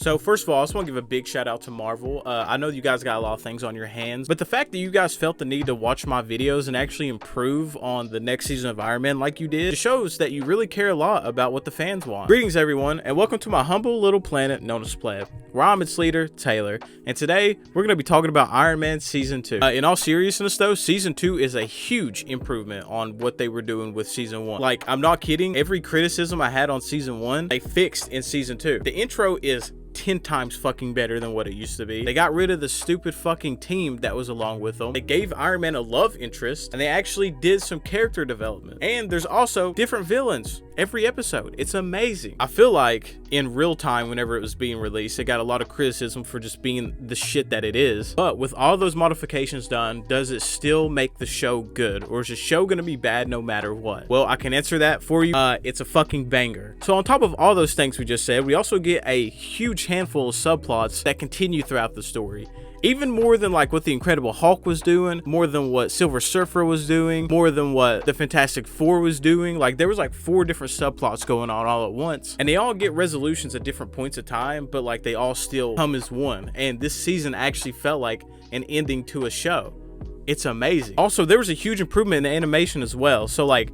So first of all, I just want to give a big shout out to Marvel. I know you guys got a lot of things on your hands, but the fact that you guys felt the need to watch my videos and actually improve on the next season of Iron Man like you did, it shows that you really care a lot about what the fans want. Greetings everyone, and welcome to my humble little planet known as Pleb, where I'm its leader, Taylor, and today we're going to be talking about Iron Man Season 2. In all seriousness though, Season 2 is a huge improvement on what they were doing with Season 1. Like, I'm not kidding, every criticism I had on Season 1, they fixed in Season 2. The intro is 10 times fucking better than what it used to be. They got rid of the stupid fucking team that was along with them. They gave Iron Man a love interest, and they actually did some character development. And there's also different villains every episode. It's amazing. I feel like in real time, whenever it was being released, it got a lot of criticism for just being the shit that it is. But with all those modifications done, does it still make the show good? Or is the show gonna be bad no matter what? Well, I can answer that for you. It's a fucking banger. So on top of all those things we just said, we also get a huge handful of subplots that continue throughout the story. Even more than like what the Incredible Hulk was doing, more than what Silver Surfer was doing, more than what the Fantastic Four was doing. Like, there was like 4 different subplots going on all at once, and they all get resolutions at different points of time, but like they all still come as one. And this season actually felt like an ending to a show. It's amazing. Also, there was a huge improvement in the animation as well. So like,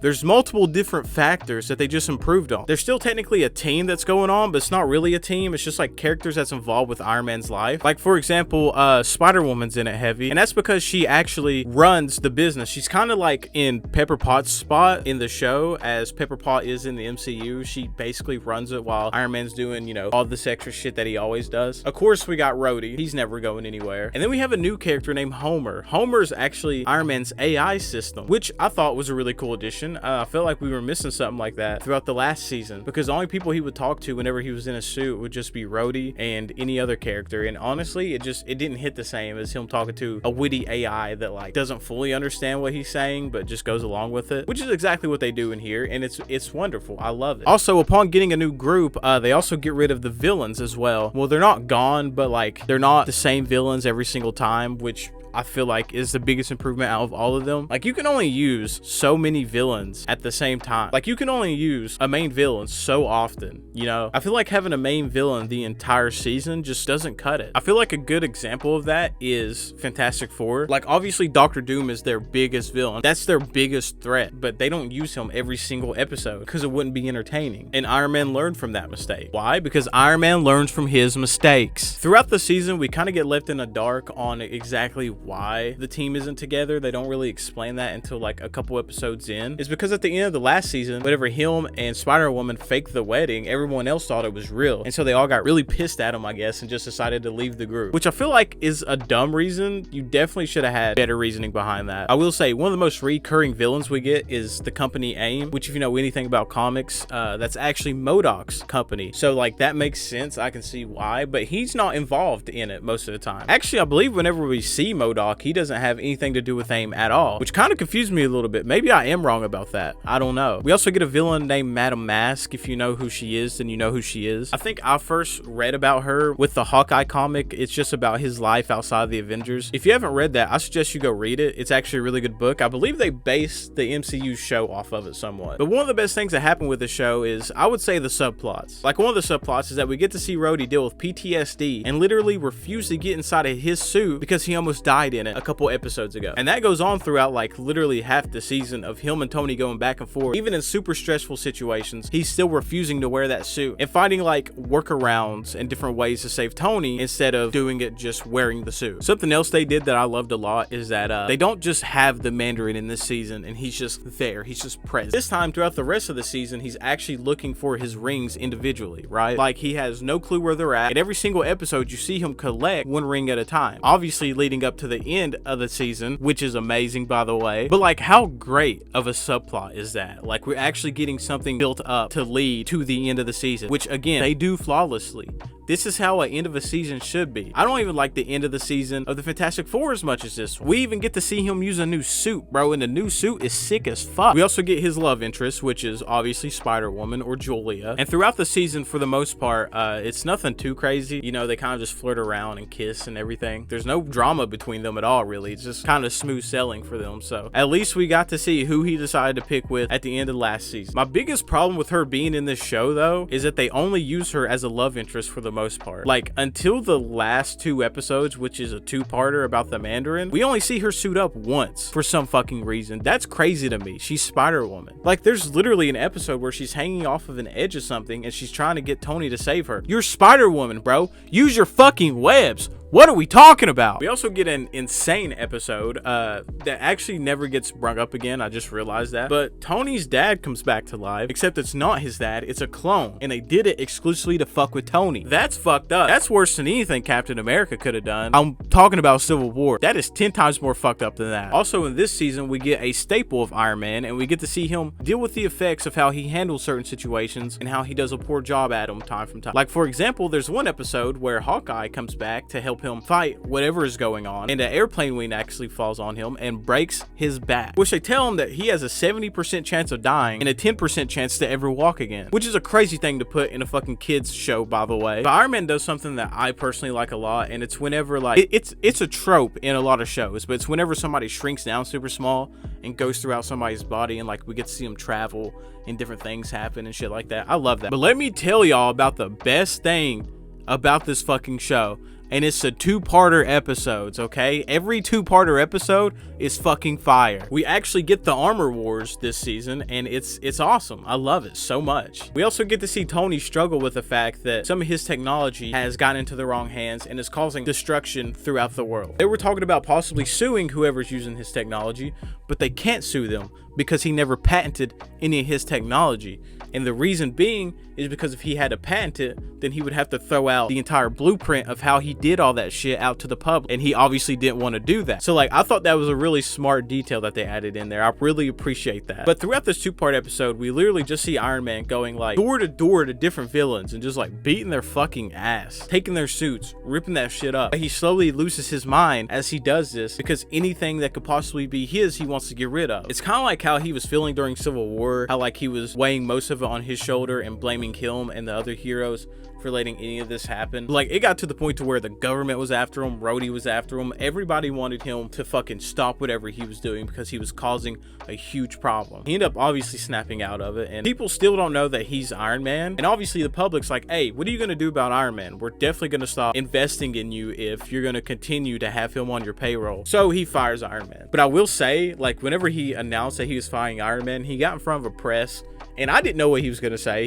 there's multiple different factors that they just improved on. There's still technically a team that's going on, but it's not really a team. It's just like characters that's involved with Iron Man's life. Like, for example, Spider-Woman's in it heavy, and that's because she actually runs the business. She's kind of like in Pepper Potts' spot in the show, as Pepper Pot is in the MCU. She basically runs it while Iron Man's doing, you know, all this extra shit that he always does. Of course, we got Rhodey. He's never going anywhere. And then we have a new character named Homer. Homer's actually Iron Man's AI system, which I thought was a really cool addition. I felt like we were missing something like that throughout the last season, because the only people he would talk to whenever he was in a suit would just be Rhodey and any other character. And honestly, it didn't hit the same as him talking to a witty AI that like doesn't fully understand what he's saying but just goes along with it, which is exactly what they do in here, and it's wonderful. I love it. Also, upon getting a new group, they also get rid of the villains as well. Well, they're not gone, but like they're not the same villains every single time, which I feel like is the biggest improvement out of all of them. Like, you can only use so many villains at the same time. Like, you can only use a main villain so often, you know? I feel like having a main villain the entire season just doesn't cut it. I feel like a good example of that is Fantastic Four. Like, obviously Doctor Doom is their biggest villain. That's their biggest threat, but they don't use him every single episode because it wouldn't be entertaining. And Iron Man learned from that mistake. Why? Because Iron Man learns from his mistakes. Throughout the season, we kind of get left in the dark on exactly why the team isn't together. They don't really explain that until like a couple episodes in. It's because at the end of the last season, whenever him and Spider-Woman faked the wedding, everyone else thought it was real, and so they all got really pissed at him, I guess, and just decided to leave the group, which I feel like is a dumb reason. You definitely should have had better reasoning behind that. I will say one of the most recurring villains we get is the company AIM, which if you know anything about comics, that's actually MODOK's company, so like that makes sense. I can see why, but he's not involved in it most of the time. Actually, I believe whenever we see MODOK, he doesn't have anything to do with AIM at all, which kind of confused me a little bit. Maybe I am wrong about that. I don't know. We also get a villain named Madam Mask. If you know who she is, then you know who she is. I think I first read about her with the Hawkeye comic. It's just about his life outside of the Avengers. If you haven't read that, I suggest you go read it. It's actually a really good book. I believe they based the MCU show off of it somewhat. But one of the best things that happened with the show is, I would say, the subplots. Like, one of the subplots is that we get to see Rhodey deal with PTSD and literally refuse to get inside of his suit because he almost died in it a couple episodes ago. And that goes on throughout like literally half the season of him and Tony going back and forth. Even in super stressful situations, he's still refusing to wear that suit and finding like workarounds and different ways to save Tony instead of doing it just wearing the suit. Something else they did that I loved a lot is that they don't just have the Mandarin in this season and he's just there, he's just present. This time throughout the rest of the season, he's actually looking for his rings individually, right? Like, he has no clue where they're at. In every single episode, you see him collect one ring at a time, obviously leading up to the end of the season, which is amazing, by the way. But like, how great of a subplot is that? Like, we're actually getting something built up to lead to the end of the season, which again, they do flawlessly. This is how an end of a season should be. I don't even like the end of the season of the Fantastic Four as much as this. We even get to see him use a new suit, bro, and the new suit is sick as fuck. We also get his love interest, which is obviously Spider-Woman, or Julia. And throughout the season, for the most part, it's nothing too crazy. You know, they kind of just flirt around and kiss and everything. There's no drama between them at all, really. It's just kind of smooth sailing for them. So at least we got to see who he decided to pick with at the end of last season. My biggest problem with her being in this show, though, is that they only use her as a love interest for the most part. Like, until the last 2 episodes, which is a 2-parter about the Mandarin, we only see her suit up once for some fucking reason. That's crazy to me. She's Spider-Woman. Like, there's literally an episode where she's hanging off of an edge of something and she's trying to get Tony to save her. You're Spider-Woman, bro. Use your fucking webs. What are we talking about? We also get an insane episode that actually never gets brought up again. I just realized that. But Tony's dad comes back to life, except it's not his dad. It's a clone. And they did it exclusively to fuck with Tony. That's fucked up. That's worse than anything Captain America could have done. I'm talking about Civil War. That is 10 times more fucked up than that. Also, in this season, we get a staple of Iron Man, and we get to see him deal with the effects of how he handles certain situations and how he does a poor job at them time from time. Like, for example, there's one episode where Hawkeye comes back to help him fight whatever is going on, and an airplane wing actually falls on him and breaks his back, which they tell him that he has a 70% chance of dying and a 10% chance to ever walk again, which is a crazy thing to put in a fucking kids show, by the way. But Iron Man does something that I personally like a lot, and it's whenever, like, it's a trope in a lot of shows, but it's whenever somebody shrinks down super small and goes throughout somebody's body, and like we get to see them travel and different things happen and shit like that. I love that. But let me tell y'all about the best thing about this fucking show, and it's the 2-parter episodes, okay? Every 2-parter episode is fucking fire. We actually get the Armor Wars this season, and it's awesome. I love it so much. We also get to see Tony struggle with the fact that some of his technology has gotten into the wrong hands and is causing destruction throughout the world. They were talking about possibly suing whoever's using his technology, but they can't sue them because he never patented any of his technology. And the reason being is because if he had to patent it, then he would have to throw out the entire blueprint of how he did all that shit out to the public. And he obviously didn't want to do that. So like, I thought that was a really smart detail that they added in there. I really appreciate that. But throughout this 2-part episode, we literally just see Iron Man going like door to door to different villains and just like beating their fucking ass, taking their suits, ripping that shit up. He slowly loses his mind as he does this because anything that could possibly be his, he wants to get rid of. It's kind of like how he was feeling during Civil War, how like he was weighing most of it on his shoulder and blaming him and the other heroes for letting any of this happen. Like, it got to the point to where the government was after him, Rhodey was after him, everybody wanted him to fucking stop whatever he was doing because he was causing a huge problem. He ended up obviously snapping out of it, and people still don't know that he's Iron Man. And obviously the public's like, hey, what are you gonna do about Iron Man? We're definitely gonna stop investing in you if you're gonna continue to have him on your payroll. So he fires Iron Man. But I will say, like, whenever he announced that he was firing Iron Man, he got in front of a press, and I didn't know what he was gonna say.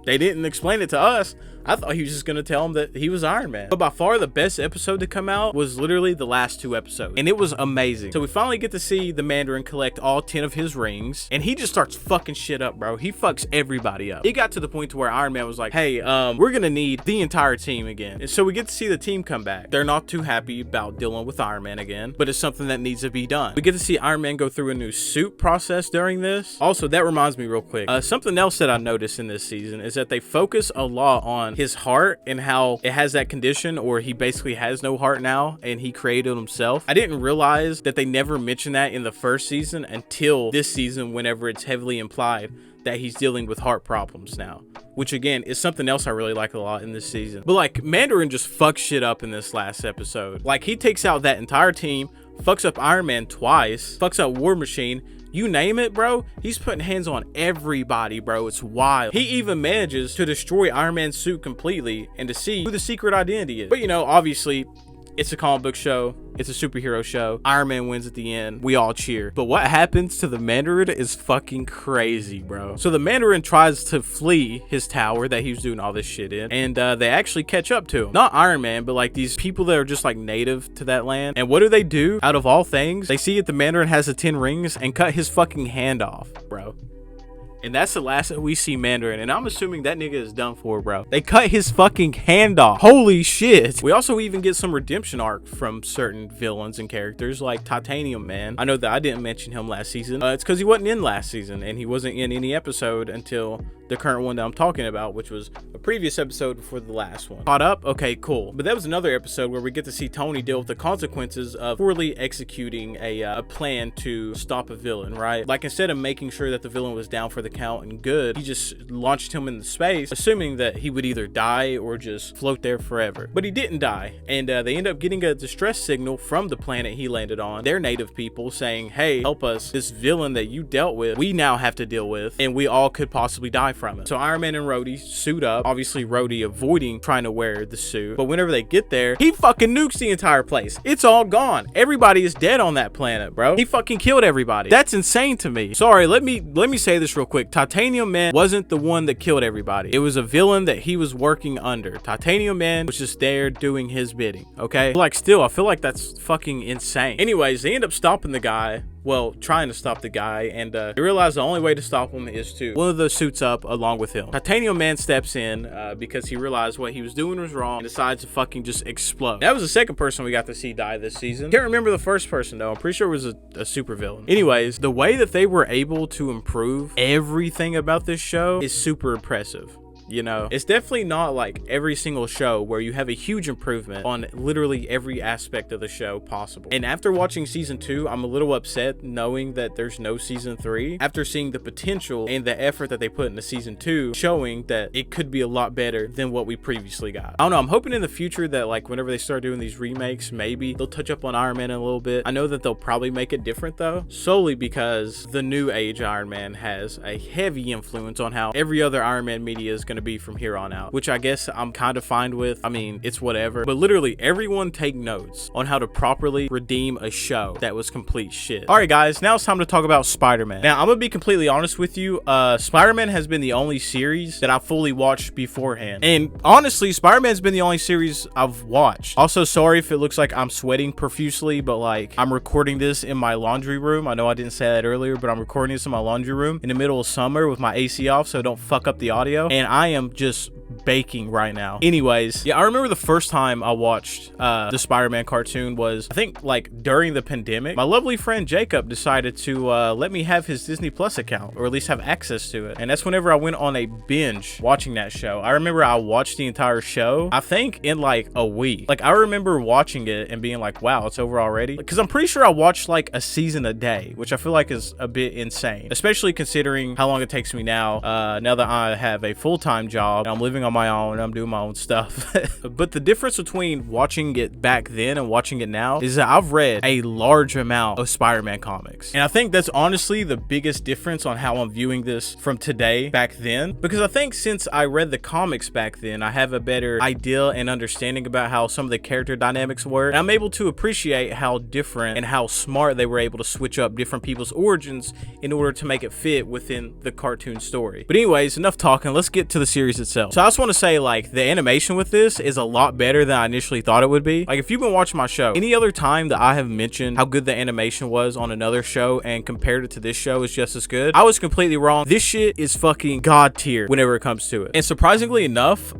They didn't explain it to us. I thought he was just gonna tell him that he was Iron Man. But by far the best episode to come out was literally the last 2 episodes, and it was amazing. So we finally get to see the Mandarin collect all 10 of his rings, and he just starts fucking shit up, bro. He fucks everybody up. It got to the point to where Iron Man was like, hey, we're gonna need the entire team again. And so we get to see the team come back. They're not too happy about dealing with Iron Man again, but it's something that needs to be done. We get to see Iron Man go through a new suit process during this. Also, that reminds me real quick, something else that I noticed in this season is that they focus a lot on his heart and how it has that condition, or he basically has no heart now and he created himself. I didn't realize that they never mentioned that in the first season until this season, whenever it's heavily implied that he's dealing with heart problems now, which again is something else I really like a lot in this season. But like, Mandarin just fucks shit up in this last episode. Like, he takes out that entire team, fucks up Iron Man twice, fucks up War Machine, you name it, bro. He's putting hands on everybody, bro. It's wild. He even manages to destroy Iron Man's suit completely and to see who the secret identity is. But you know, obviously, it's a comic book show. It's a superhero show. Iron Man wins at the end. We all cheer. But what happens to the Mandarin is fucking crazy, bro. So the Mandarin tries to flee his tower that he was doing all this shit in, and they actually catch up to him. Not Iron Man, but like these people that are just like native to that land. And what do? Out of all things, they see that the Mandarin has the 10 rings and cut his fucking hand off, bro. And that's the last that we see Mandarin, and I'm assuming that nigga is done for, bro. They cut his fucking hand off. Holy shit. We also even get some redemption arc from certain villains and characters like Titanium Man. I know that I didn't mention him last season. It's because he wasn't in last season, and he wasn't in any episode until the current one that I'm talking about, which was a previous episode before the last one. Caught up? Okay, cool. But that was another episode where we get to see Tony deal with the consequences of poorly executing a plan to stop a villain, right? Like, instead of making sure that the villain was down for the count and good, he just launched him into space, assuming that he would either die or just float there forever. But he didn't die, and they end up getting a distress signal from the planet he landed on. They're native people saying, hey, help us. This villain that you dealt with, we now have to deal with, and we all could possibly die from him. So Iron Man and Rhodey suit up, obviously Rhodey avoiding trying to wear the suit, but whenever they get there, he fucking nukes the entire place. It's all gone. Everybody is dead on that planet, bro. He fucking killed everybody. That's insane to me. Sorry, let me say this real quick. Titanium Man wasn't the one that killed everybody. It was a villain that he was working under. Titanium Man was just there doing his bidding, okay? Like, still, I feel like that's fucking insane. Anyways, they end up stopping the guy. Well, trying to stop the guy, and they realize the only way to stop him is to one of the suits up along with him. Titanium Man steps in because he realized what he was doing was wrong and decides to fucking just explode. That was the second person we got to see die this season. Can't remember the first person though. I'm pretty sure it was a super villain. Anyways, the way that they were able to improve everything about this show is super impressive. You know, it's definitely not like every single show where you have a huge improvement on literally every aspect of the show possible. And after watching season 2, I'm a little upset knowing that there's no season 3 after seeing the potential and the effort that they put into season 2, showing that it could be a lot better than what we previously got. I don't know, I'm hoping in the future that like whenever they start doing these remakes, maybe they'll touch up on Iron Man a little bit. I know that they'll probably make it different though, solely because the new age Iron Man has a heavy influence on how every other Iron Man media is going to be from here on out, which I guess I'm kind of fine with. I mean, it's whatever, but literally everyone take notes on how to properly redeem a show that was complete shit. All right guys, now it's time to talk about Spider-Man. Now I'm gonna be completely honest with you, Spider-Man has been the only series that I fully watched beforehand, and honestly Spider-Man's been the only series I've watched. Also, sorry if it looks like I'm sweating profusely, but like I'm recording this in my laundry room. I know I didn't say that earlier, but I'm recording this in my laundry room in the middle of summer with my AC off so don't fuck up the audio, and I am just baking right now. Anyways, yeah, I remember the first time I watched the Spider-Man cartoon was, I think, like during the pandemic. My lovely friend Jacob decided to let me have his Disney Plus account, or at least have access to it, and that's whenever I went on a binge watching that show. I remember I watched the entire show, I think in like a week. Like I remember watching it and being like, wow, it's over already, because I'm pretty sure I watched like a season a day, which I feel like is a bit insane, especially considering how long it takes me now that I have a full-time job and I'm living on my own and I'm doing my own stuff. But the difference between watching it back then and watching it now is that I've read a large amount of Spider-Man comics, and I think that's honestly the biggest difference on how I'm viewing this from today back then, because I think since I read the comics back then, I have a better idea and understanding about how some of the character dynamics were, and I'm able to appreciate how different and how smart they were able to switch up different people's origins in order to make it fit within the cartoon story. But anyways, enough talking, let's get to the series itself. So I just want to say, like, the animation with this is a lot better than I initially thought it would be. Like, if you've been watching my show, any other time that I have mentioned how good the animation was on another show and compared it to this show is just as good, I was completely wrong. This shit is fucking god tier whenever it comes to it. And surprisingly enough,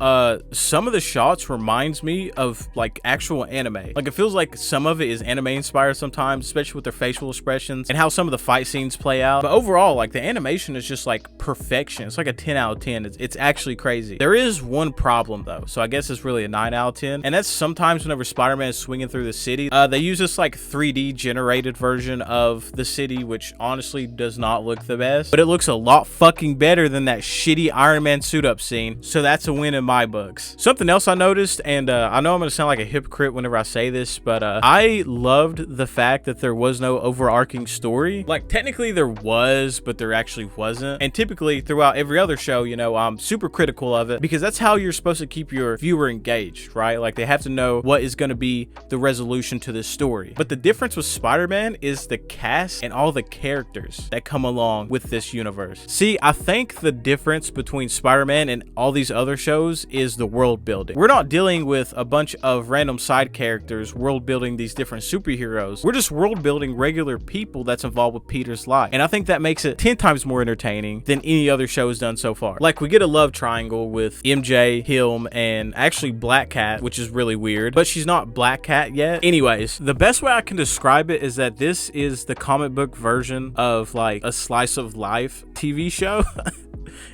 some of the shots reminds me of like actual anime. Like, it feels like some of it is anime inspired sometimes, especially with their facial expressions and how some of the fight scenes play out. But overall, like, the animation is just like perfection. It's like a 10 out of 10. It's actually crazy. There is one problem though, so I guess it's really a 9 out of 10, and that's sometimes whenever Spider-Man is swinging through the city, they use this like 3D generated version of the city, which honestly does not look the best, but it looks a lot fucking better than that shitty Iron Man suit up scene, so that's a win in my books. Something else I noticed, and I know I'm gonna sound like a hypocrite whenever I say this, but I loved the fact that there was no overarching story. Like, technically there was, but there actually wasn't, and typically throughout every other show, you know, I'm super critical of it because that's how you're supposed to keep your viewer engaged, right? Like, they have to know what is going to be the resolution to this story. But the difference with Spider-Man is the cast and all the characters that come along with this universe. See, I think the difference between Spider-Man and all these other shows is the world building. We're not dealing with a bunch of random side characters world building these different superheroes. We're just world building regular people that's involved with Peter's life, and I think that makes it 10 times more entertaining than any other show has done so far. Like, we get a love triangle with MJ, him, and actually Black Cat, which is really weird, but she's not Black Cat yet. Anyways, the best way I can describe it is that this is the comic book version of like a slice of life TV show.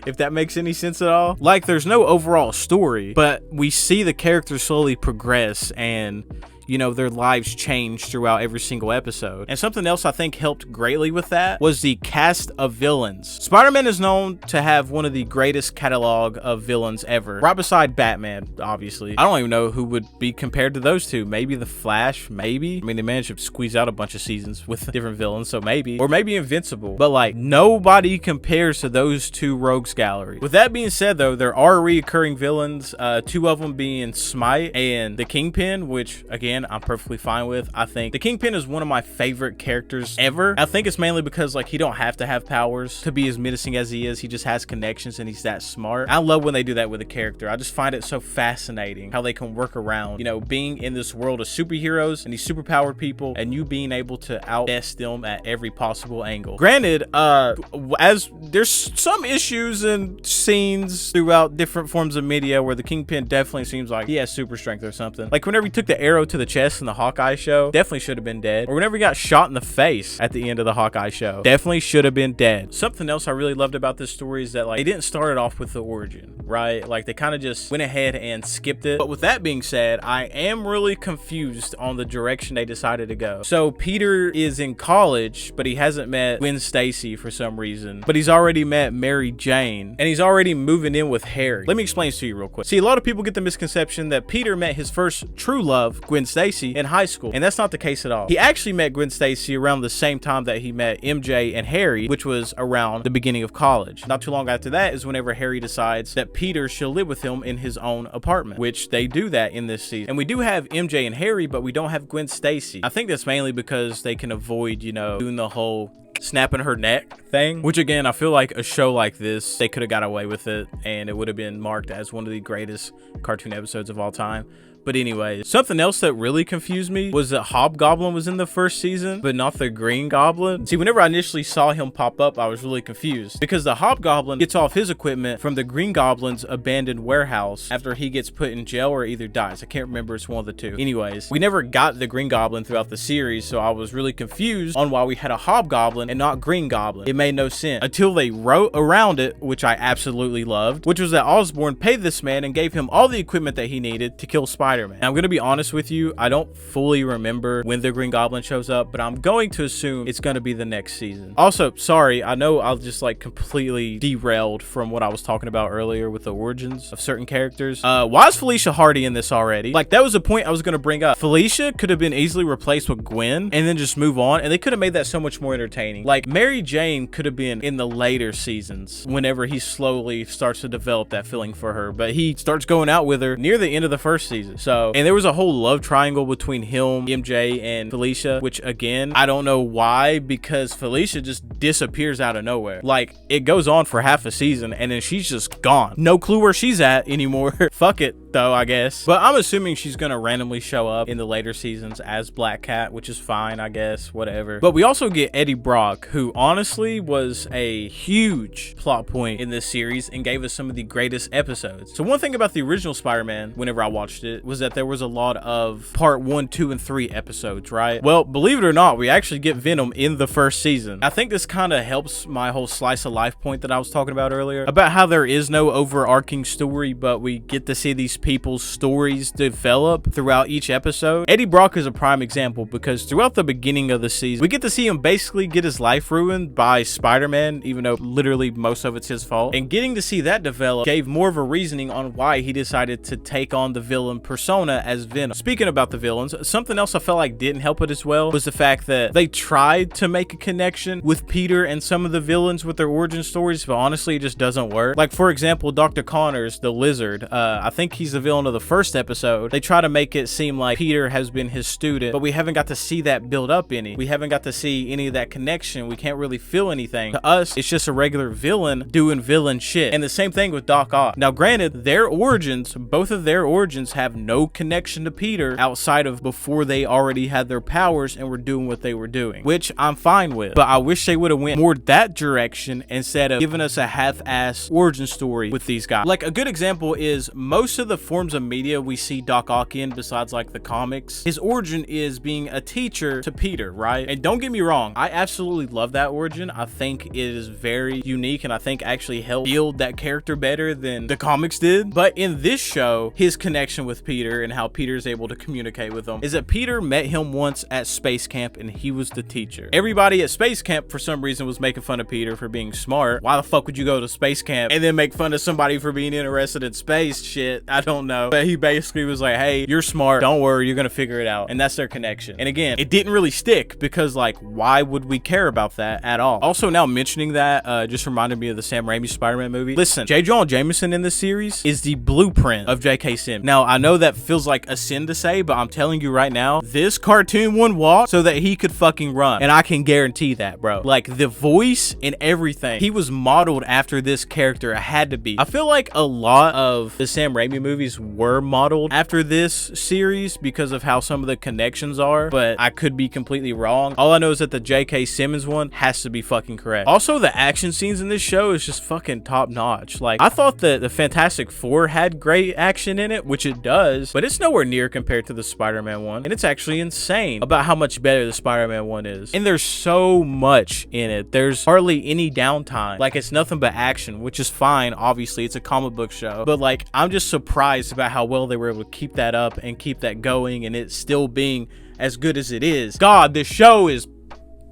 If that makes any sense at all. Like, there's no overall story, but we see the characters slowly progress, and you know, their lives change throughout every single episode. And something else I think helped greatly with that was the cast of villains. Spider-Man is known to have one of the greatest catalog of villains ever, right beside Batman, obviously. I don't even know who would be compared to those two. Maybe the Flash, maybe. I mean, they managed to squeeze out a bunch of seasons with different villains, so maybe. Or maybe Invincible. But like, nobody compares to those two rogues gallery. With that being said, though, there are recurring villains, two of them being Smite and the Kingpin, which again, I'm perfectly fine with. I think the Kingpin is one of my favorite characters ever. I think it's mainly because like he don't have to have powers to be as menacing as he is. He just has connections and he's that smart. I love when they do that with a character. I just find it so fascinating how they can work around, you know, being in this world of superheroes and these superpowered people and you being able to outbest them at every possible angle. Granted, as there's some issues and scenes throughout different forms of media where the Kingpin definitely seems like he has super strength or something. Like whenever he took the arrow to the chest in the Hawkeye show, definitely should have been dead. Or whenever he got shot in the face at the end of the Hawkeye show, definitely should have been dead. Something else I really loved about this story is that like they didn't start it off with the origin, right? Like they kind of just went ahead and skipped it. But with that being said, I am really confused on the direction they decided to go. So Peter is in college, but he hasn't met Gwen Stacy for some reason, but he's already met Mary Jane and he's already moving in with Harry. Let me explain this to you real quick. See, a lot of people get the misconception that Peter met his first true love, Gwen Stacy, in high school, and that's not the case at all. He actually met Gwen Stacy around the same time that he met MJ and Harry, which was around the beginning of college. Not too long after that is whenever Harry decides that Peter should live with him in his own apartment, which they do that in this season. And we do have MJ and Harry, but we don't have Gwen Stacy. I think that's mainly because they can avoid, you know, doing the whole snapping her neck thing, which again, I feel like a show like this, they could have got away with it and it would have been marked as one of the greatest cartoon episodes of all time. But anyways, something else that really confused me was that Hobgoblin was in the first season, but not the Green Goblin. See, whenever I initially saw him pop up, I was really confused because the Hobgoblin gets all of his equipment from the Green Goblin's abandoned warehouse after he gets put in jail or either dies. I can't remember, it's one of the two. Anyways, we never got the Green Goblin throughout the series, so I was really confused on why we had a Hobgoblin and not Green Goblin. It made no sense until they wrote around it, which I absolutely loved, which was that Osborn paid this man and gave him all the equipment that he needed to kill Spider-Man. Now, I'm gonna be honest with you, I don't fully remember when the Green Goblin shows up, but I'm going to assume it's gonna be the next season. Also, sorry, I know I'll just like completely derailed from what I was talking about earlier with the origins of certain characters. Why is Felicia Hardy in this already? Like, that was a point I was gonna bring up. Felicia could have been easily replaced with Gwen and then just move on, and they could have made that so much more entertaining. Like, Mary Jane could have been in the later seasons whenever he slowly starts to develop that feeling for her, but he starts going out with her near the end of the first season. So, and there was a whole love triangle between him, MJ, and Felicia, which again, I don't know why, because Felicia just disappears out of nowhere. Like, it goes on for half a season and then she's just gone. No clue where she's at anymore. Fuck it though, I guess. But I'm assuming she's gonna randomly show up in the later seasons as Black Cat, which is fine, I guess, whatever. But we also get Eddie Brock, who honestly was a huge plot point in this series and gave us some of the greatest episodes. So one thing about the original Spider-Man, whenever I watched it, was that there was a lot of part 1, 2, and 3 episodes, right? Well, believe it or not, we actually get Venom in the first season. I think this kind of helps my whole slice of life point that I was talking about earlier, about how there is no overarching story, but we get to see these people's stories develop throughout each episode. Eddie Brock is a prime example because throughout the beginning of the season, we get to see him basically get his life ruined by Spider-Man, even though literally most of it's his fault. And getting to see that develop gave more of a reasoning on why he decided to take on the villain persona as Venom. Speaking about the villains, something else I felt like didn't help it as well was the fact that they tried to make a connection with Peter and some of the villains with their origin stories, but honestly, it just doesn't work. Like, for example, Dr. Connors, the Lizard, I think he's the villain of the first episode. They try to make it seem like Peter has been his student, but we haven't got to see that build up any. We haven't got to see any of that connection. We can't really feel anything. To us, it's just a regular villain doing villain shit. And the same thing with Doc Ock. Now, granted, their origins, both of their origins have no connection to Peter outside of before they already had their powers and were doing what they were doing, which I'm fine with. But I wish they would have went more that direction instead of giving us a half-ass origin story with these guys. Like, a good example is most of the forms of media we see Doc Ock in besides like the comics, his origin is being a teacher to Peter, right? And don't get me wrong, I absolutely love that origin. I think it is very unique and I think actually helped build that character better than the comics did. But in this show, his connection with Peter and how Peter's able to communicate with him is that Peter met him once at space camp and he was the teacher. Everybody at space camp for some reason was making fun of Peter for being smart. Why the fuck would you go to space camp and then make fun of somebody for being interested in space? Shit, I don't know. But he basically was like, hey, you're smart, don't worry, you're gonna figure it out. And that's their connection. And again, it didn't really stick because like, why would we care about that at all? Also, now mentioning that just reminded me of the Sam Raimi Spider-Man movie. Listen, J. Jonah Jameson in this series is the blueprint of J.K. Simmons. Now, I know that feels like a sin to say, but I'm telling you right now, this cartoon one walked so that he could fucking run. And I can guarantee that, bro. Like, the voice and everything, he was modeled after this character. It had to be. I feel like a lot of the Sam Raimi movies were modeled after this series because of how some of the connections are, but I could be completely wrong. All I know is that the J.K. Simmons one has to be fucking correct. Also, the action scenes in this show is just fucking top notch. Like, I thought that the Fantastic Four had great action in it, which it does, but it's nowhere near compared to the Spider-Man one. And it's actually insane about how much better the Spider-Man one is. And there's so much in it. There's hardly any downtime. Like, it's nothing but action, which is fine. Obviously, it's a comic book show, but like, I'm just surprised about how well they were able to keep that up and keep that going and it still being as good as it is. God, this show is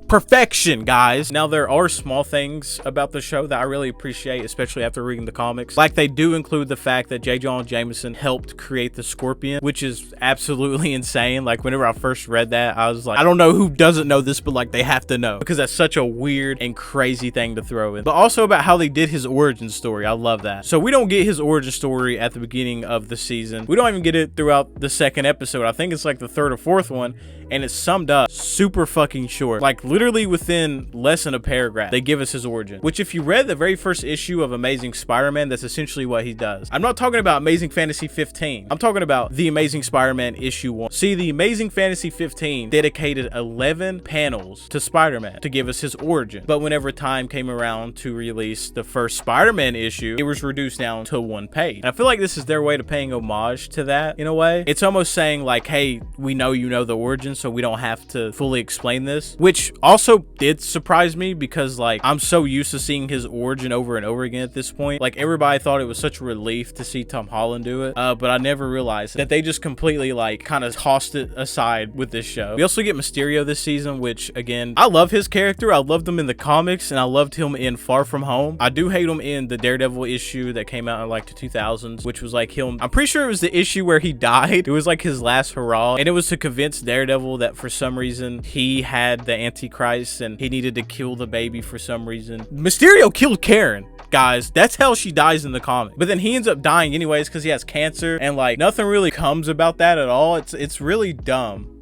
perfection, guys. Now, there are small things about the show that I really appreciate, especially after reading the comics. Like, they do include the fact that J. Jonah Jameson helped create the Scorpion, which is absolutely insane. Like, whenever I first read that, I was like, I don't know who doesn't know this, but like, they have to know because that's such a weird and crazy thing to throw in. But also about how they did his origin story. I love that. So we don't get his origin story at the beginning of the season. We don't even get it throughout the second episode. I think it's like the third or fourth one, and it's summed up super fucking short. Like, literally within less than a paragraph, they give us his origin, which if you read the very first issue of Amazing Spider-Man, that's essentially what he does. I'm not talking about Amazing Fantasy 15. I'm talking about the Amazing Spider-Man issue 1. See, the Amazing Fantasy 15 dedicated 11 panels to Spider-Man to give us his origin. But whenever time came around to release the first Spider-Man issue, it was reduced down to 1 page. And I feel like this is their way to paying homage to that in a way. It's almost saying like, hey, we know you know the origin, so we don't have to fully explain this, which also did surprise me because like, I'm so used to seeing his origin over and over again at this point. Like, everybody thought it was such a relief to see Tom Holland do it, but I never realized that they just completely like kind of tossed it aside with this show. We also get Mysterio this season, which again, I love his character. I loved him in the comics and I loved him in Far From Home. I do hate him in the Daredevil issue that came out in like the 2000s, which was like him. I'm pretty sure it was the issue where he died. It was like his last hurrah, and it was to convince Daredevil that for some reason he had the Antichrist and he needed to kill the baby for some reason. Mysterio killed Karen, guys. That's how she dies in the comic. But then he ends up dying anyways because he has cancer, and like, nothing really comes about that at all. It's really dumb.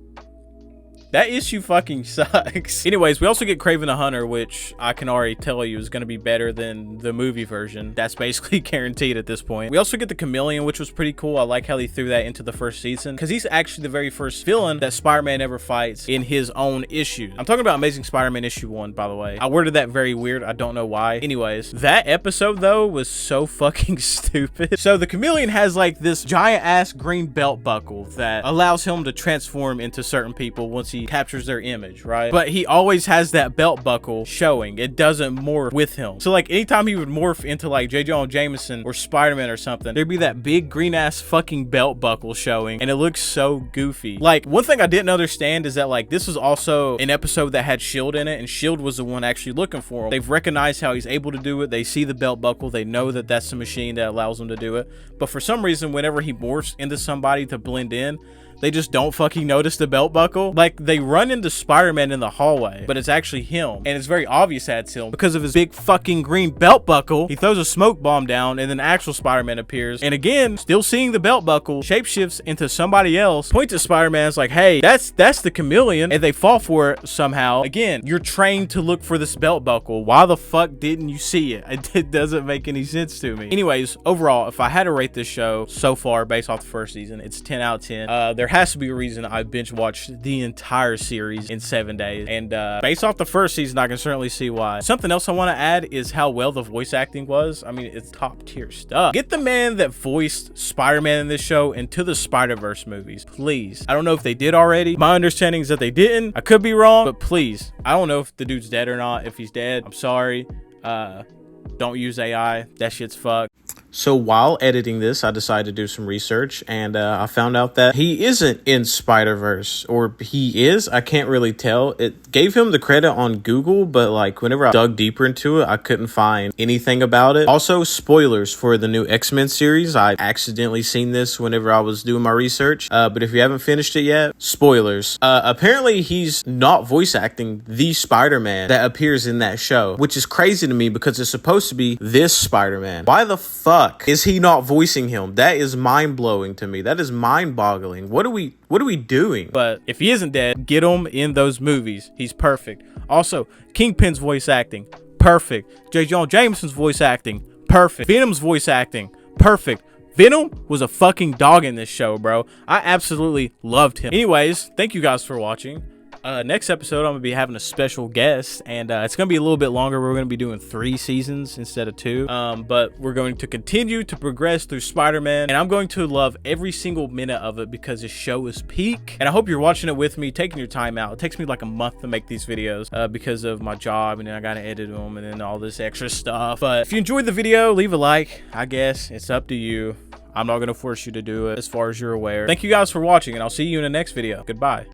That issue fucking sucks. Anyways, we also get Kraven the Hunter, which I can already tell you is going to be better than the movie version. That's basically guaranteed at this point. We also get the Chameleon, which was pretty cool. I like how they threw that into the first season because he's actually the very first villain that Spider-Man ever fights in his own issue. I'm talking about Amazing Spider-Man issue 1, by the way. I worded that very weird. I don't know why. Anyways, that episode though was so fucking stupid. So the Chameleon has like this giant ass green belt buckle that allows him to transform into certain people once he captures their image, right? But he always has that belt buckle showing. It doesn't morph with him. So like, anytime he would morph into like J. Jonah Jameson or Spider-Man or something, there'd be that big green ass fucking belt buckle showing, and it looks so goofy. Like, one thing I didn't understand is that like, this was also an episode that had Shield in it, and Shield was the one actually looking for him. They've recognized how he's able to do it. They see the belt buckle. They know that that's the machine that allows him to do it. But for some reason, whenever he morphs into somebody to blend in, they just don't fucking notice the belt buckle. Like, they run into Spider-Man in the hallway, but it's actually him. And it's very obvious that it's him because of his big fucking green belt buckle. He throws a smoke bomb down, and then actual Spider-Man appears. And again, still seeing the belt buckle, shapeshifts into somebody else, points at Spider-Man's like, hey, that's the Chameleon. And they fall for it somehow. Again, you're trained to look for this belt buckle. Why the fuck didn't you see it? It doesn't make any sense to me. Anyways, overall, if I had to rate this show so far based off the first season, it's 10 out of 10. There has to be a reason I binge watched the entire series in 7 days. And based off the first season, I can certainly see why. Something else I want to add is how well the voice acting was. I mean, it's top tier stuff. Get the man that voiced Spider-Man in this show into the Spider-Verse movies, please. I don't know if they did already. My understanding is that they didn't. I could be wrong, but please. I don't know if the dude's dead or not. If he's dead, I'm sorry. Don't use AI. That shit's fucked. So while editing this, I decided to do some research, and I found out that he isn't in Spider-Verse, or he is. I can't really tell. It gave him the credit on Google, but like whenever I dug deeper into it, I couldn't find anything about it. Also, spoilers for the new X-Men series. I accidentally seen this whenever I was doing my research, but if you haven't finished it yet, spoilers. Apparently, he's not voice acting the Spider-Man that appears in that show, which is crazy to me because it's supposed to be this Spider-Man. Why the fuck is he not voicing him? That is mind-blowing to me. That is mind-boggling. What are we doing? But if he isn't dead, get him in those movies. He's perfect. Also, Kingpin's voice acting, perfect. J. Jonah Jameson's voice acting, perfect. Venom's voice acting, perfect. Venom was a fucking dog in this show, bro. I absolutely loved him. Anyways, thank you guys for watching. Next episode, I'm gonna be having a special guest, and it's gonna be a little bit longer. We're gonna be doing 3 seasons instead of 2, but we're going to continue to progress through Spider-Man, and I'm going to love every single minute of it because this show is peak. And I hope you're watching it with me, taking your time out. It takes me like a month to make these videos because of my job, and then I gotta edit them and then all this extra stuff. But if you enjoyed the video, leave a like. I guess it's up to you. I'm not gonna force you to do it as far as you're aware. Thank you guys for watching, and I'll see you in the next video. Goodbye.